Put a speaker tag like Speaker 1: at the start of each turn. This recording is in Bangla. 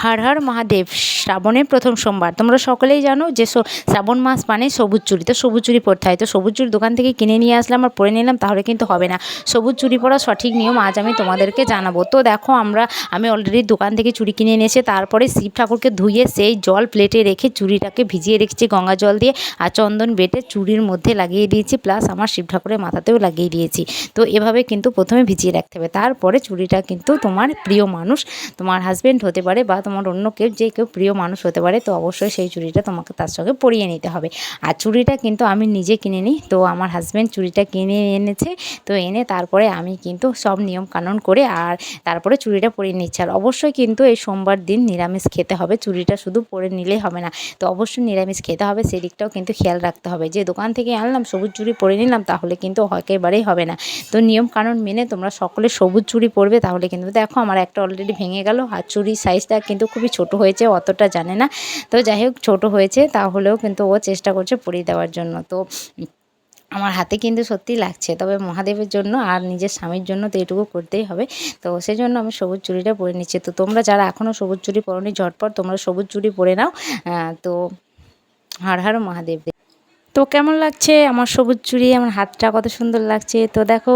Speaker 1: হর হর মহাদেব। শ্রাবণের প্রথম সোমবার তোমরা সকলেই জানো যে শ্রাবণ মাস মানে সবুজ চুড়ি, তো সবুজ চুড়ি পরতে হয়। তো সবুজ চুড়ি দোকান থেকে কিনে নিয়ে আসলাম আর পরে নিলাম, তাহলে কিন্তু হবে না। সবুজ চুড়ি পরা সঠিক নিয়ম আজ আমি তোমাদেরকে জানাবো। তো দেখো আমি অলরেডি দোকান থেকে চুড়ি কিনে এনেছি, তারপরে শিব ঠাকুরকে ধুয়ে সেই জল প্লেটে রেখে চুড়িটাকে ভিজিয়ে রেখেছি গঙ্গা জল দিয়ে, আর চন্দন বেটে চুড়ির মধ্যে লাগিয়ে দিয়েছি, প্লাস আমার শিব ঠাকুরের মাথাতেও লাগিয়ে দিয়েছি। তো এভাবে কিন্তু প্রথমে ভিজিয়ে রাখতে হবে। তারপরে চুড়িটা কিন্তু তোমার প্রিয় মানুষ, তোমার হাজব্যান্ড হতে পারে বা তোমার অন্য কেউ, যে কেউ প্রিয় মানুষ হতে পারে, তো অবশ্যই সেই চুড়িটা তোমাকে তার সঙ্গে পরিয়ে নিতে হবে। আর চুড়িটা কিন্তু আমি নিজে কিনে নিই, তো আমার হাজব্যান্ড চুড়িটা কিনে এনেছে। তো এনে তারপরে আমি কিন্তু সব নিয়ম কানুন করে আর তারপরে চুড়িটা পরিয়ে নিচ্ছি। আর অবশ্যই কিন্তু এই সোমবার দিন নিরামিষ খেতে হবে, চুড়িটা শুধু পরে নিলেই হবে না, তো অবশ্যই নিরামিষ খেতে হবে, সেদিকটাও কিন্তু খেয়াল রাখতে হবে। যে দোকান থেকে আনলাম সবুজ চুড়ি পরে নিলাম তাহলে কিন্তু একেবারেই হবে না। তো নিয়ম কানুন মেনে তোমরা সকলে সবুজ চুড়ি পরবে, তাহলে কিন্তু দেখো আমার একটা অলরেডি ভেঙে গেল। আর চুড়ির সাইজটা কিন্তু খুবই ছোট হয়েছে, অতটা জানে না, তো যাই হোক ছোটো হয়েছে, তাহলেও কিন্তু ও চেষ্টা করছে পরিয়ে দেওয়ার জন্য। তো আমার হাতে কিন্তু সত্যিই লাগছে, তবে মহাদেবের জন্য আর নিজের স্বামীর জন্য তো এটুকু করতেই হবে। তো সেজন্য আমি সবুজ চুড়িটা পরে নিচ্ছি। তো তোমরা যারা এখনও সবুজ চুড়ি পরোনি ঝটপট তোমরা সবুজ চুড়ি পরে নাও। তো হর হর মহাদেব। তো কেমন লাগছে আমার সবুজ চুড়ি, আমার হাতটা কত সুন্দর লাগছে। তো দেখো